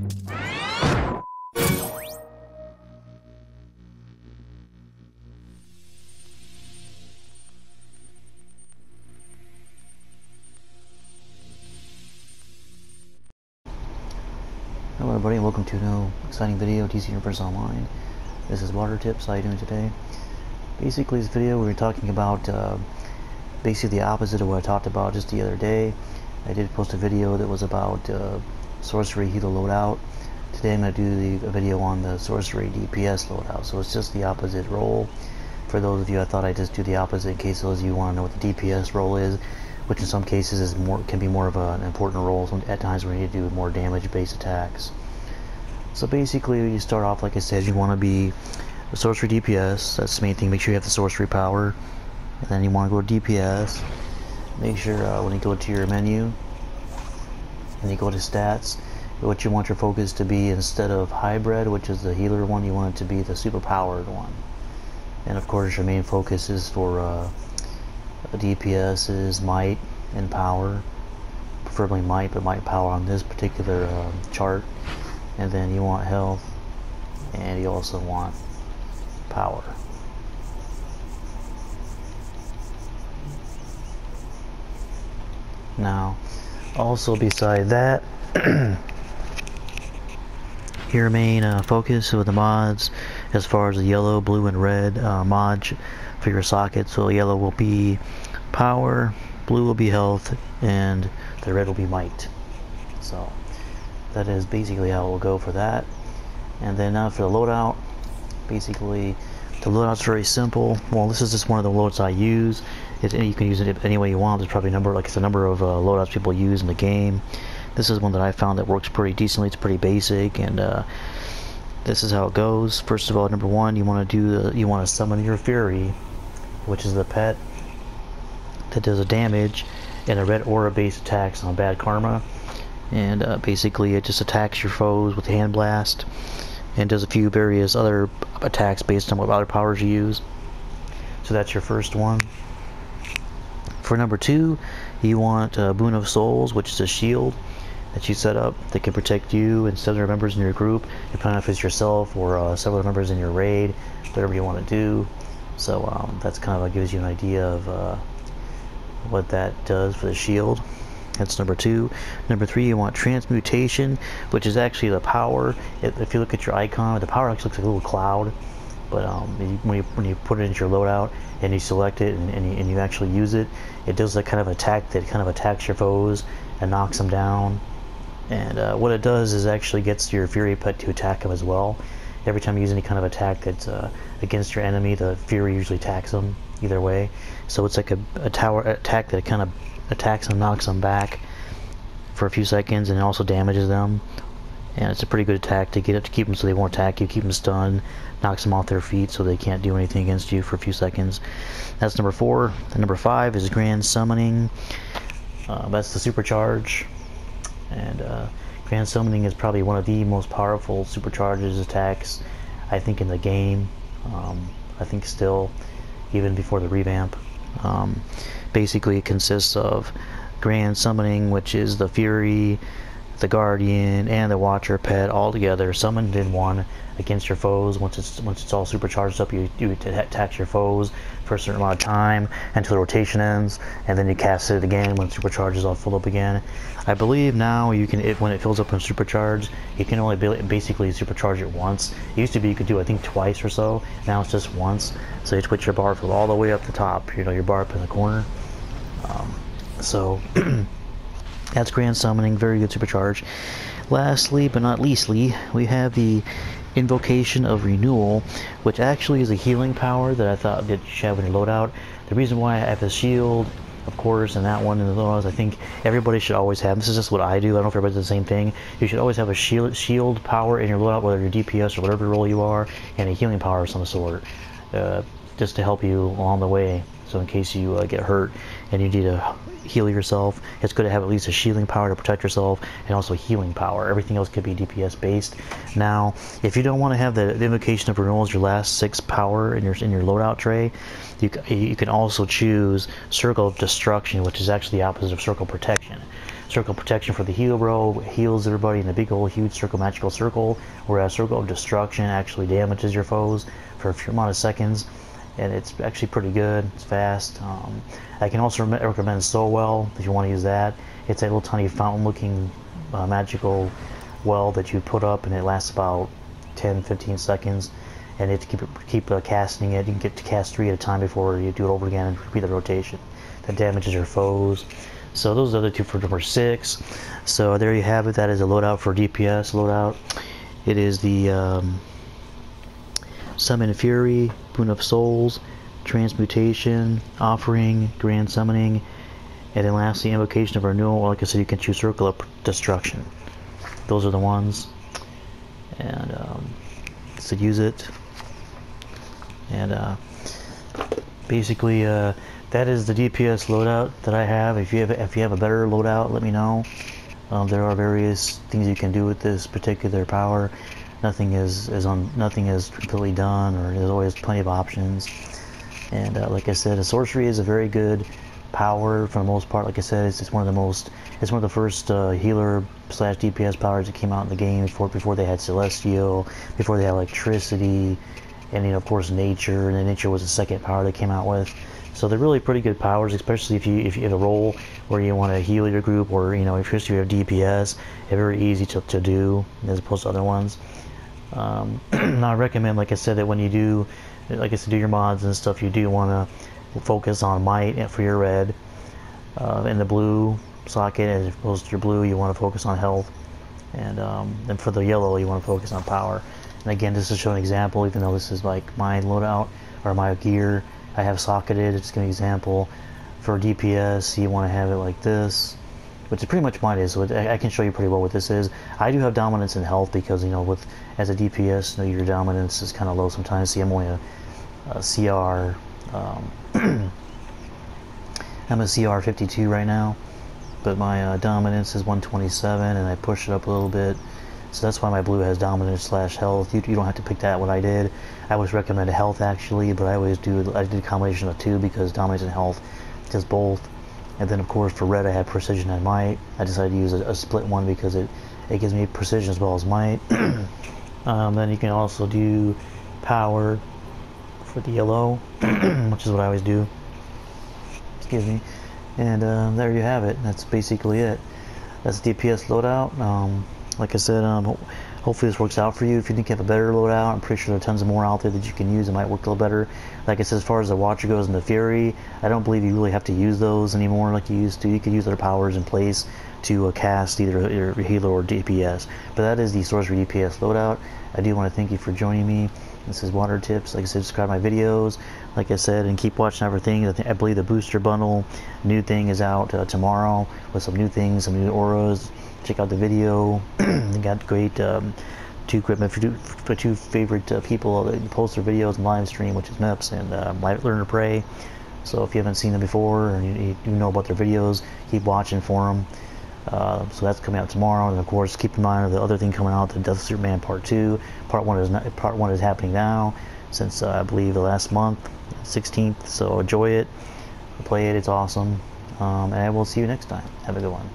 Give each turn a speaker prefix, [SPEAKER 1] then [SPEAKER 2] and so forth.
[SPEAKER 1] Hello everybody and welcome to a new exciting video, TC Universe Online. This is Water Tips. How are you doing today? Basically this video we're talking about basically the opposite of what I talked about just the other day. I did post a video that was about Sorcery Hero Loadout. Today I'm going to do a video on the Sorcery DPS Loadout. So it's just the opposite role. For those of you, I thought I'd just do the opposite in case those of you want to know what the DPS role is, which in some cases can be more of an important role. So at times we need to do more damage-based attacks. So basically, you start off, like I said, you want to be a sorcery DPS. That's the main thing. Make sure you have the sorcery power, and then you want to go to DPS. Make sure when you go to your menu and you go to stats, what you want your focus to be, instead of hybrid, which is the healer one, you want it to be the super powered one. And of course, your main focus is for DPS is might and power, preferably might, but might power on this particular chart. And then you want health, and you also want power. Now, also beside that, your main focus with the mods, as far as the yellow, blue, and red mods for your socket. So yellow will be power, blue will be health, and the red will be might. So that is basically how it will go for that. And then now for the loadout, basically the loadout's very simple. Well, this is just one of the loadouts I use. You can use it any way you want. There's probably a number of loadouts people use in the game. This is one that I found that works pretty decently. It's pretty basic, and this is how it goes. First of all, number one, you want to summon your Fury, which is the pet that does a damage and a red aura based attacks on bad karma. And basically it just attacks your foes with hand blast and does a few various other attacks based on what other powers you use. So that's your first one. For number two, you want Boon of Souls, which is a shield that you set up that can protect you and several members in your group, depending on if it's yourself or several members in your raid, whatever you want to do. So that's kind of gives you an idea of what that does for the shield. That's number two. Number three, you want Transmutation, which is actually the power. If you look at your icon, the power actually looks like a little cloud, but when you put it into your loadout and you select it and you actually use it, it does that kind of attack that kind of attacks your foes and knocks them down. And what it does is actually gets your Fury pet to attack them as well. Every time you use any kind of attack that's against your enemy, the Fury usually attacks them either way. So it's like a tower attack that kind of attacks them, knocks them back for a few seconds, and it also damages them. And it's a pretty good attack to keep them so they won't attack you, keep them stunned, knocks them off their feet so they can't do anything against you for a few seconds. That's number four. And number five is Grand Summoning. That's the supercharge. And Grand Summoning is probably one of the most powerful supercharges attacks, I think, in the game. I think still, even before the revamp. Basically it consists of Grand Summoning, which is the Fury, the Guardian, and the Watcher pet all together, summoned in one against your foes. Once it's all supercharged up, you attack your foes for a certain amount of time until the rotation ends, and then you cast it again when supercharge is all full up again. I believe now you can, when it fills up in supercharge, you can only basically supercharge it once. It used to be you could do, I think, twice or so. Now it's just once. So you put your bar fill all the way up the top. Your bar up in the corner. So that's Grand Summoning, very good supercharge. Lastly, but not leastly, we have the Invocation of Renewal, which actually is a healing power that I thought that you should have in your loadout. The reason why I have the shield, of course, and that one in the loadouts, I think everybody should always have. This is just what I do. I don't know if everybody does the same thing. You should always have a shield power in your loadout, whether you're DPS or whatever role you are, and a healing power of some sort, just to help you along the way. So in case you get hurt and you need to heal yourself, it's good to have at least a shielding power to protect yourself, and also healing power. Everything else could be DPS based. Now, if you don't want to have the Invocation of Renewal as your last 6 power in your loadout tray, you can also choose Circle of Destruction, which is actually the opposite of Circle Protection. Circle protection for the heal bro, heals everybody in a big old huge circle, magical circle, whereas circle of destruction actually damages your foes for a few amount of seconds, and it's actually pretty good. It's fast. I can also recommend Soul Well if you want to use that. It's a little tiny fountain looking magical well that you put up, and it lasts about 10-15 seconds, and if you keep casting it, you can get to cast 3 at a time before you do it over again and repeat the rotation. That damages your foes. So those are the other two for number 6. So there you have it. That is a loadout for DPS loadout. It is the Summon Fury, Boon of Souls, Transmutation, Offering, Grand Summoning, and then lastly Invocation of Renewal. Like I said, you can choose Circle of Destruction. Those are the ones. And so use it. And basically that is the DPS loadout that I have. If you have a better loadout, let me know. There are various things you can do with this particular power. Nothing is completely done, or there's always plenty of options. And like I said, a sorcery is a very good power for the most part. Like I said, it's one of the first healer / DPS powers that came out in the game before they had Celestial, before they had electricity, and of course nature. And then nature was the second power they came out with. So they're really pretty good powers, especially if you have a role where you want to heal your group, or if you have DPS, they're very easy to do as opposed to other ones. Now I recommend, like I said, that when you do, do your mods and stuff, you do want to focus on might for your red, and the blue socket, as opposed to your blue, you want to focus on health, and then for the yellow, you want to focus on power. And again, just to show an example, even though this is like my loadout or my gear, I have socketed. It's an example. For DPS, you want to have it like this, which is pretty much mine is. So I can show you pretty well what this is. I do have dominance in health because as a DPS, your dominance is kind of low sometimes. See, I'm only a CR. I'm a CR 52 right now, but my dominance is 127, and I push it up a little bit. So that's why my blue has dominance / health. You don't have to pick that. What I did, I always recommend a health actually, but I did a combination of 2 because dominance and health does both. And then of course for red I have precision and might. I decided to use a split one because it gives me precision as well as might. Then you can also do power for the yellow, which is what I always do. Excuse me. And there you have it. That's basically it. That's DPS loadout. Like I said, hopefully this works out for you. If you think you have a better loadout, I'm pretty sure there are tons of more out there that you can use that might work a little better. Like I said, as far as the Watcher goes and the Fury, I don't believe you really have to use those anymore like you used to. You could use other powers in place to cast either healer or DPS. But that is the Sorcery DPS loadout. I do want to thank you for joining me. This is Water Tips. Like I said, subscribe to my videos, like I said, and keep watching everything. I believe the booster bundle new thing is out tomorrow with some new things, some new auras. Check out the video. They got great two favorite people that post their videos and live stream, which is Meps and Learn to Pray. So if you haven't seen them before and you know about their videos, keep watching for them. So that's coming out tomorrow, and of course keep in mind the other thing coming out, the Death of Superman Part 2. Part 1 is happening now, since I believe the last month, 16th. So enjoy it, play it, it's awesome, and I will see you next time. Have a good one.